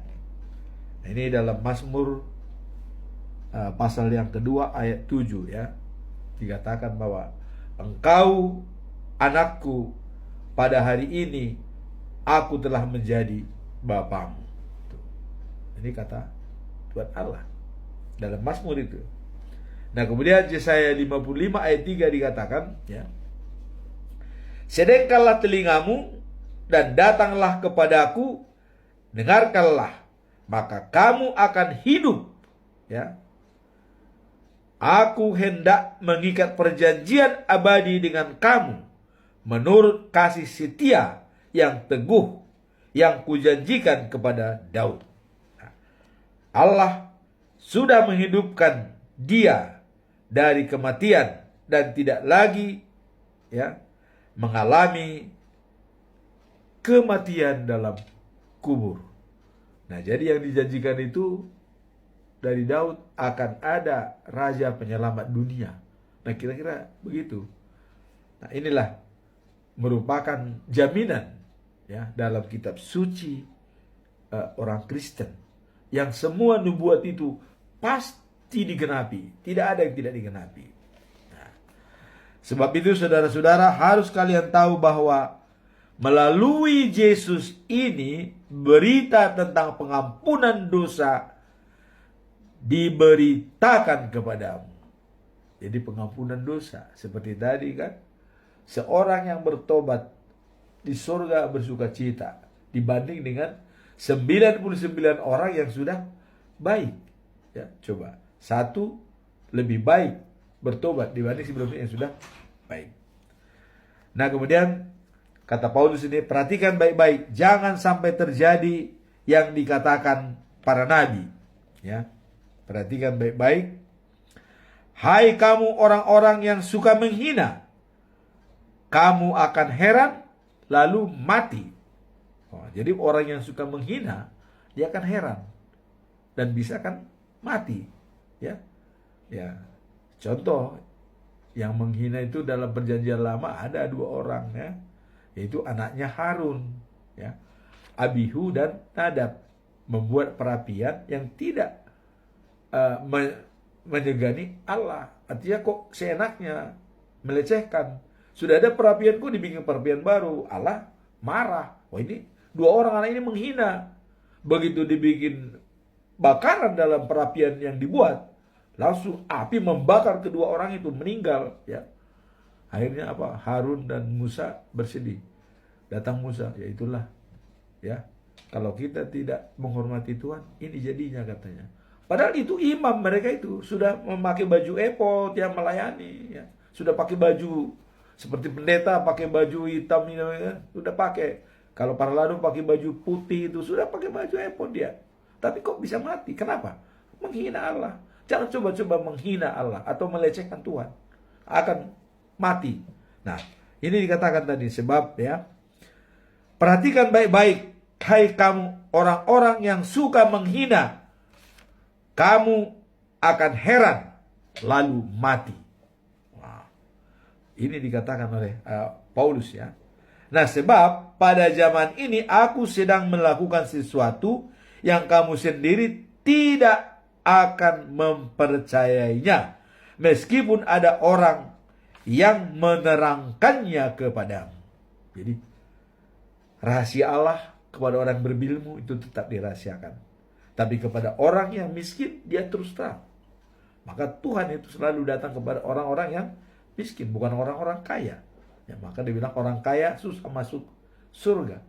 Nah, ini dalam Mazmur pasal yang kedua ayat 7, ya, dikatakan bahwa engkau anakku, pada hari ini aku telah menjadi bapamu. Ini kata Tuhan Allah dalam Mazmur itu. Nah, kemudian Yesaya 55 ayat 3 dikatakan, ya, sedengkanlah telingamu dan datanglah kepadaku, dengarkanlah, maka kamu akan hidup, ya. Aku hendak mengikat perjanjian abadi dengan kamu menurut kasih setia yang teguh yang kujanjikan kepada Daud. Allah sudah menghidupkan dia dari kematian dan tidak lagi, ya, mengalami kematian dalam kubur. Nah, jadi yang dijanjikan itu dari Daud akan ada raja penyelamat dunia. Nah, kira-kira begitu. Nah, inilah merupakan jaminan, ya, dalam kitab suci orang Kristen, yang semua nubuat itu pasti digenapi, tidak ada yang tidak digenapi. Nah, sebab itu saudara-saudara harus kalian tahu bahwa melalui Yesus ini berita tentang pengampunan dosa diberitakan kepadamu. Jadi pengampunan dosa seperti tadi, kan, seorang yang bertobat di surga bersuka cita dibanding dengan 99 orang yang sudah baik, ya. Coba, satu lebih baik bertobat dibanding sebelumnya yang sudah baik. Nah, kemudian kata Paulus ini, perhatikan baik-baik, jangan sampai terjadi yang dikatakan para nabi, ya. Perhatikan baik-baik, hai kamu orang-orang yang suka menghina, kamu akan heran lalu mati. Oh, jadi orang yang suka menghina, dia akan heran dan bisa kan mati, ya. Ya, contoh yang menghina itu dalam perjanjian lama ada 2 orang, ya, yaitu anaknya Harun, ya, Abihu dan Nadab. membuat perapian yang tidak menyegani Allah. Artinya kok seenaknya melecehkan. Sudah ada perapian kok dibikin perapian baru. Allah marah. Wah, ini dua orang anak ini menghina. Begitu dibikin bakaran dalam perapian yang dibuat, langsung api membakar kedua orang itu, meninggal ya. Akhirnya apa? Harun dan Musa bersedih. Datang Musa, ya itulah ya. Kalau kita tidak menghormati Tuhan, ini jadinya katanya. Padahal itu imam mereka itu sudah memakai baju efod yang melayani ya. Sudah pakai baju seperti pendeta pakai baju hitam ini ya. Sudah pakai. Kalau para ladang pakai baju putih itu sudah pakai baju efod dia. Tapi kok bisa mati? Kenapa? Menghina Allah. Jangan coba-coba menghina Allah atau melecehkan Tuhan. Akan mati. Nah, ini dikatakan tadi sebab ya. Perhatikan baik-baik, hai kamu orang-orang yang suka menghina. Kamu akan heran lalu mati. Wow. Ini dikatakan oleh Paulus ya. Nah, sebab pada zaman ini aku sedang melakukan sesuatu yang kamu sendiri tidak akan mempercayainya, meskipun ada orang yang menerangkannya kepadamu. Jadi rahasia Allah kepada orang berilmu itu tetap dirahasiakan. Tapi kepada orang yang miskin, dia terus terang. Maka Tuhan itu selalu datang kepada orang-orang yang miskin, bukan orang-orang kaya. Ya, maka dibilang orang kaya susah masuk surga.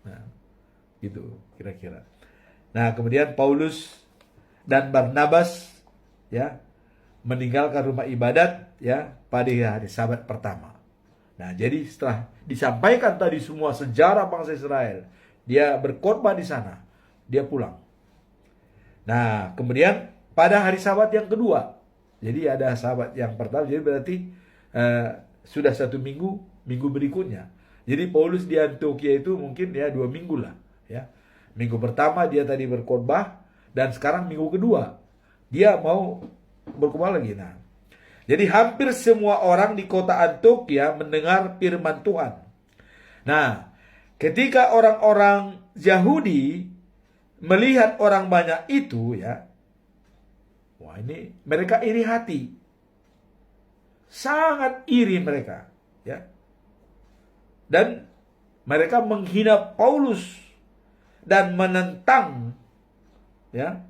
Nah, gitu kira-kira. Nah, kemudian Paulus dan Barnabas ya meninggalkan rumah ibadat ya pada hari Sabat pertama. Nah, jadi setelah disampaikan tadi semua sejarah bangsa Israel, dia berkhotbah di sana, dia pulang. Nah, kemudian pada hari Sabat yang kedua, jadi ada Sabat yang pertama, jadi berarti sudah 1 minggu berikutnya. Jadi Paulus di Antioquia itu mungkin ya 2 minggu lah, ya. Minggu pertama dia tadi berkhotbah dan sekarang minggu kedua dia mau berkhotbah lagi. Nah, jadi hampir semua orang di kota Antioquia mendengar firman Tuhan. Nah, ketika orang-orang Yahudi melihat orang banyak itu ya, wah ini mereka iri hati. Sangat iri mereka ya. Dan mereka menghina Paulus dan menentang ya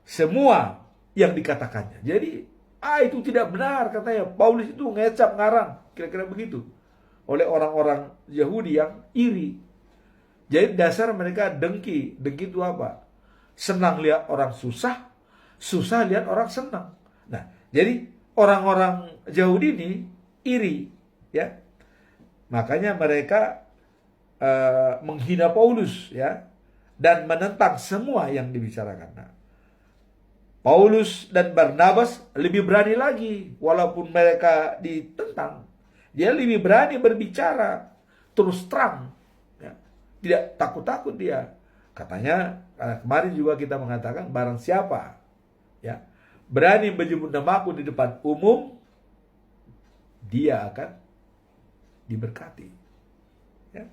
semua yang dikatakannya. Jadi itu tidak benar katanya. Paulus itu ngecap ngarang, kira-kira begitu, oleh orang-orang Yahudi yang iri. Jadi dasar mereka dengki. Dengki itu apa? Senang lihat orang susah, susah lihat orang senang. Nah, jadi orang-orang Yahudi ini iri, ya. Makanya mereka menghina Paulus, ya, dan menentang semua yang dibicarakan. Nah, Paulus dan Barnabas lebih berani lagi, walaupun mereka ditentang, dia lebih berani berbicara terus terang. Tidak takut-takut dia. Katanya kemarin juga kita mengatakan barang siapa ya berani menyebut namaku di depan umum, dia akan diberkati. Ya.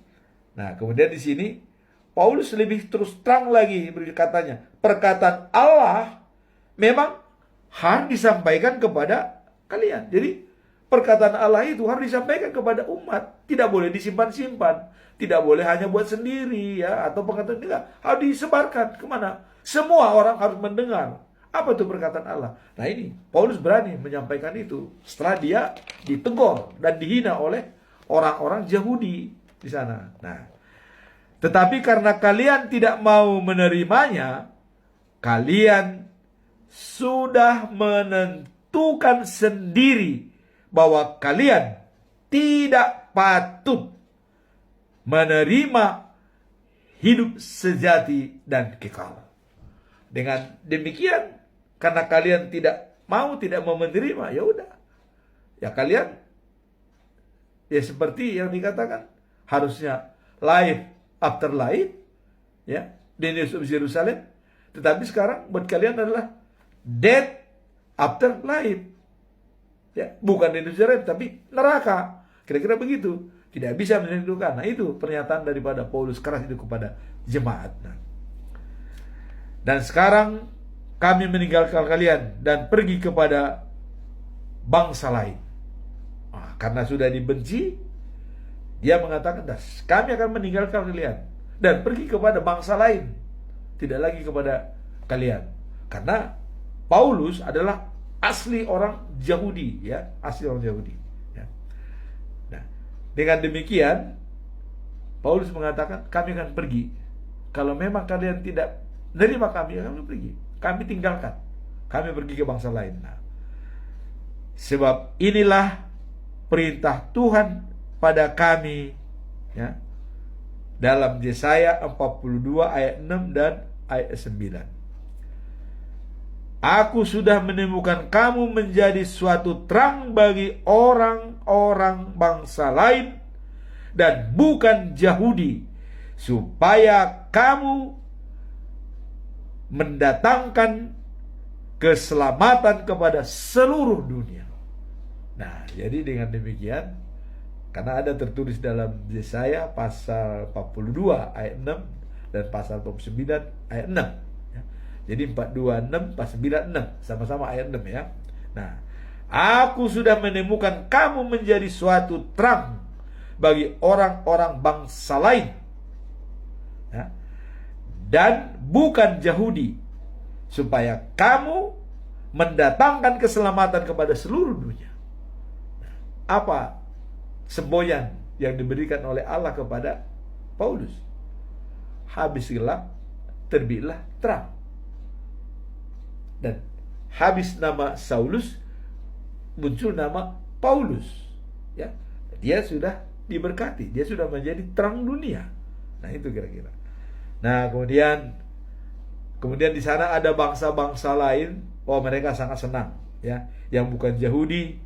Nah, kemudian di sini Paulus lebih terus terang lagi berkatanya, perkataan Allah memang harus disampaikan kepada kalian. Jadi perkataan Allah itu harus disampaikan kepada umat, tidak boleh disimpan-simpan. Tidak boleh hanya buat sendiri ya, atau perkataan enggak, harus disebarkan kemana? Semua orang harus mendengar. Apa itu perkataan Allah? Nah, ini Paulus berani menyampaikan itu setelah dia ditegur dan dihina oleh orang-orang Yahudi di sana. Nah, tetapi karena kalian tidak mau menerimanya, kalian sudah menentukan sendiri bahwa kalian tidak patut menerima hidup sejati dan kekal. Dengan demikian, karena kalian tidak mau menerima, ya udah. Ya kalian ya seperti yang dikatakan harusnya life after life ya di Yerusalem, tetapi sekarang buat kalian adalah death after life. Ya, bukan di Yerusalem tapi neraka. Kira-kira begitu. Tidak bisa menentukan. Nah, itu pernyataan daripada Paulus keras itu kepada jemaat. Nah, Dan sekarang kami meninggalkan kalian dan pergi kepada bangsa lain. Karena sudah dibenci, dia mengatakan, kami akan meninggalkan kalian dan pergi kepada bangsa lain, tidak lagi kepada kalian. Karena Paulus adalah asli orang Yahudi, ya, asli orang Yahudi. Ya. Nah, dengan demikian Paulus mengatakan, kami akan pergi. Kalau memang kalian tidak menerima kami pergi. Kami tinggalkan. Kami pergi ke bangsa lain. Nah, sebab inilah perintah Tuhan pada kami, ya, dalam Yesaya 42 ayat 6 dan ayat 9. Aku sudah menemukan kamu menjadi suatu terang bagi orang-orang bangsa lain dan bukan Yahudi, supaya kamu mendatangkan keselamatan kepada seluruh dunia. Nah, jadi dengan demikian, karena ada tertulis dalam Yesaya pasal 42 ayat 6 dan pasal 49 ayat 6. Ya. Jadi 426, 496 sama-sama ayat 6 ya. Nah, aku sudah menemukan kamu menjadi suatu terang bagi orang-orang bangsa lain, ya, dan bukan Yahudi, supaya kamu mendatangkan keselamatan kepada seluruh dunia. Apa semboyan yang diberikan oleh Allah kepada Paulus? Habis gelap, terbitlah terang. Dan habis nama Saulus, muncul nama Paulus. Ya, dia sudah diberkati, dia sudah menjadi terang dunia. Nah, itu kira-kira. Nah, kemudian di sana ada bangsa-bangsa lain. Oh, mereka sangat senang, ya, yang bukan Yahudi,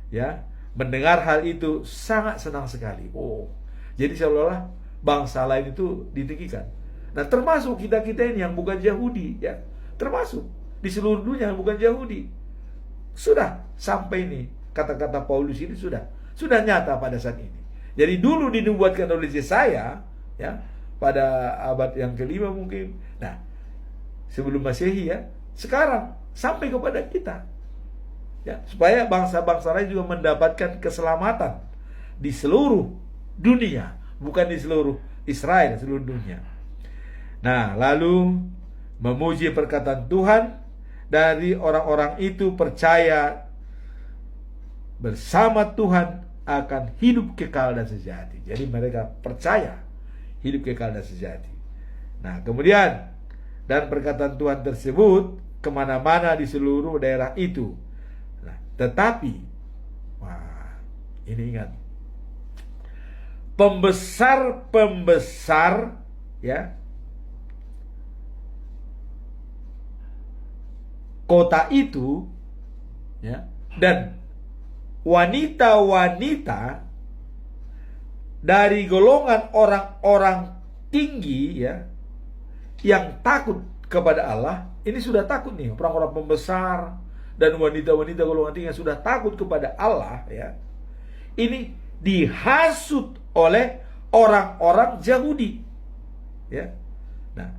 ya, mendengar hal itu sangat senang sekali. Oh, jadi seolah-olah bangsa lain itu ditinggikan. Nah, termasuk kita-kita ini yang bukan Yahudi, ya, termasuk di seluruh dunia yang bukan Yahudi. Sudah sampai ini kata-kata Paulus ini sudah nyata pada saat ini. Jadi dulu dinubuatkan oleh Yesaya, ya, pada abad yang kelima mungkin. Nah, sebelum Masehi, ya, sekarang sampai kepada kita. Ya, supaya bangsa-bangsa lain juga mendapatkan keselamatan di seluruh dunia, bukan di seluruh Israel, seluruh dunia. Nah, lalu memuji perkataan Tuhan, dari orang-orang itu percaya bersama Tuhan akan hidup kekal dan sejati. Jadi mereka percaya hidup kekal dan sejati. Nah, kemudian dan perkataan Tuhan tersebut kemana-mana di seluruh daerah itu. Tetapi, ini ingat, pembesar-pembesar, ya, kota itu, ya, dan wanita-wanita dari golongan orang-orang tinggi, ya, yang takut kepada Allah. Ini sudah takut nih, orang-orang pembesar dan wanita-wanita golongan tinggi yang sudah takut kepada Allah, ya, ini dihasut oleh orang-orang Yahudi, ya. Nah,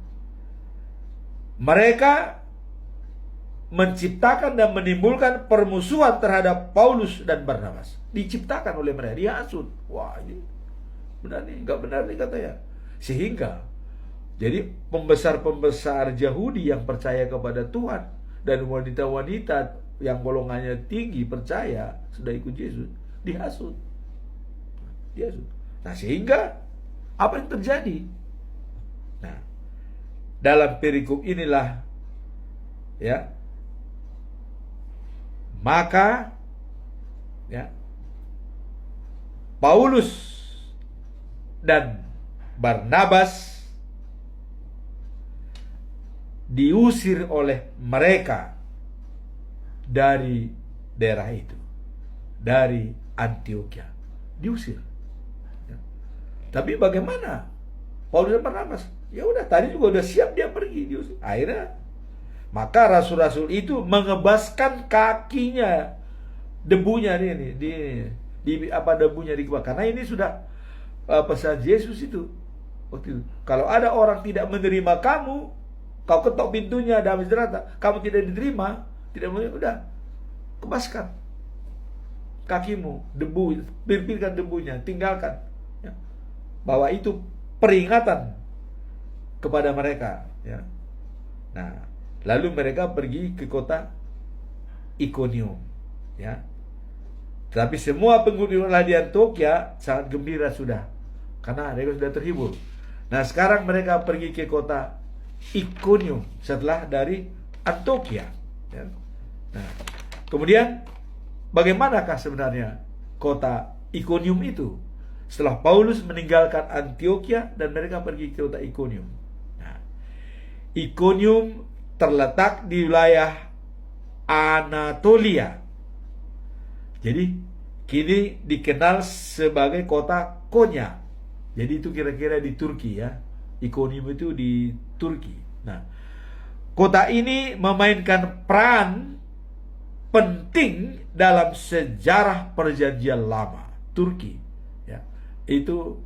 mereka menciptakan dan menimbulkan permusuhan terhadap Paulus dan Barnabas. Diciptakan oleh mereka, dihasut. Wah, ini benar nih, nggak benar nih katanya. Sehingga jadi pembesar-pembesar Yahudi yang percaya kepada Tuhan dan wanita-wanita yang golongannya tinggi percaya sudah ikut Yesus dihasut. Nah, sehingga apa yang terjadi? Nah, dalam perikop inilah, ya, maka, ya, Paulus dan Barnabas diusir oleh mereka dari daerah itu, dari Antioquia, diusir. Ya. Tapi bagaimana Paulus dan Barnabas? Ya udah, tadi juga udah siap dia pergi, diusir. Akhirnya maka rasul-rasul itu mengebaskan kakinya, debunya ini, di apa debunya di bawah. Karena ini sudah pesan Yesus itu waktu itu. Kalau ada orang tidak menerima kamu, kau ketok pintunya, damai sejahtera, kamu tidak diterima, tidak boleh, udah, kebaskan kakimu, debu, pirpirkan debunya, tinggalkan. Ya. Bahwa itu peringatan kepada mereka. Ya. Nah, lalu mereka pergi ke kota Ikonium. Ya. Tapi semua penghuni di Antioquia sangat gembira sudah, karena mereka sudah terhibur. Nah, sekarang mereka pergi ke kota Ikonium setelah dari Antioquia. Ya. Nah, kemudian bagaimanakah sebenarnya kota Ikonium itu setelah Paulus meninggalkan Antioquia dan mereka pergi ke kota Ikonium? Nah, Ikonium terletak di wilayah Anatolia. Jadi kini dikenal sebagai kota Konya. Jadi itu kira-kira di Turki ya. Ikonium itu di Turki. Nah, kota ini memainkan peran penting dalam sejarah perjanjian lama Turki. Ya, itu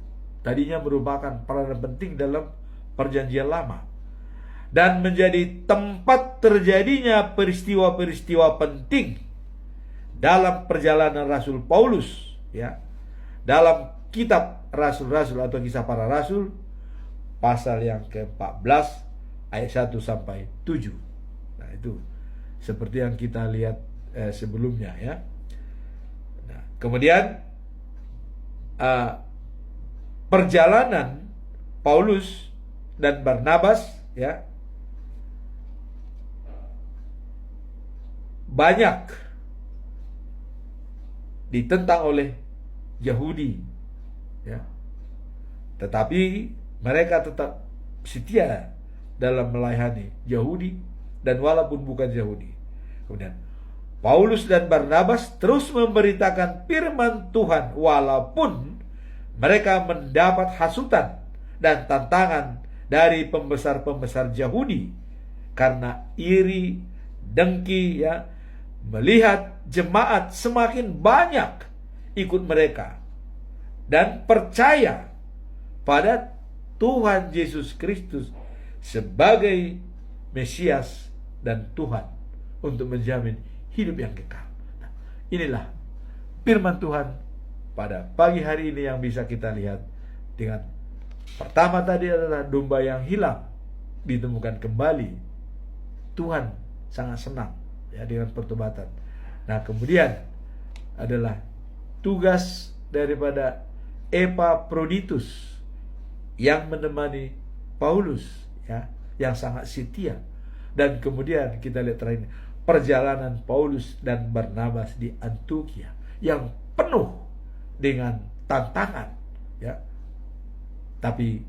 tadinya merupakan peranan penting dalam perjanjian lama dan menjadi tempat terjadinya peristiwa-peristiwa penting dalam perjalanan Rasul Paulus, ya. Dalam kitab Rasul-Rasul atau Kisah Para Rasul pasal yang ke-14 ayat 1 sampai 7. Nah, itu seperti yang kita lihat sebelumnya, ya. Nah, kemudian perjalanan Paulus dan Barnabas, ya, banyak ditentang oleh Yahudi, ya. Tetapi mereka tetap setia dalam melayani Yahudi dan walaupun bukan Yahudi. Kemudian Paulus dan Barnabas terus memberitakan firman Tuhan walaupun mereka mendapat hasutan dan tantangan dari pembesar-pembesar Yahudi karena iri, dengki, ya, melihat jemaat semakin banyak ikut mereka dan percaya pada Tuhan Yesus Kristus sebagai Mesias dan Tuhan untuk menjamin hidup yang kekal. Nah, inilah firman Tuhan pada pagi hari ini yang bisa kita lihat. Dengan pertama tadi adalah domba yang hilang ditemukan kembali. Tuhan sangat senang, ya, dengan pertobatan. Nah, kemudian adalah tugas daripada Epaphroditus yang menemani Paulus, ya, yang sangat setia. Dan kemudian kita lihat terakhir perjalanan Paulus dan Barnabas di Antioquia yang penuh dengan tantangan, ya. Tapi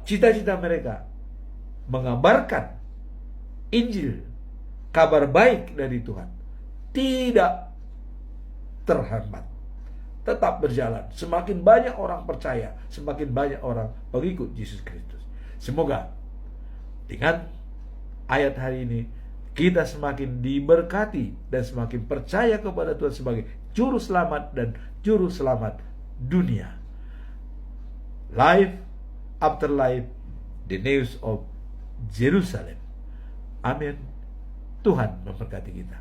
cita-cita mereka mengabarkan Injil, kabar baik dari Tuhan, tidak terhambat, tetap berjalan. Semakin banyak orang percaya, semakin banyak orang pengikut Yesus Kristus. Semoga dengan ayat hari ini kita semakin diberkati dan semakin percaya kepada Tuhan sebagai juru selamat dan juru selamat dunia. Life after life, the news of Jerusalem. Amin. Tuhan memberkati kita.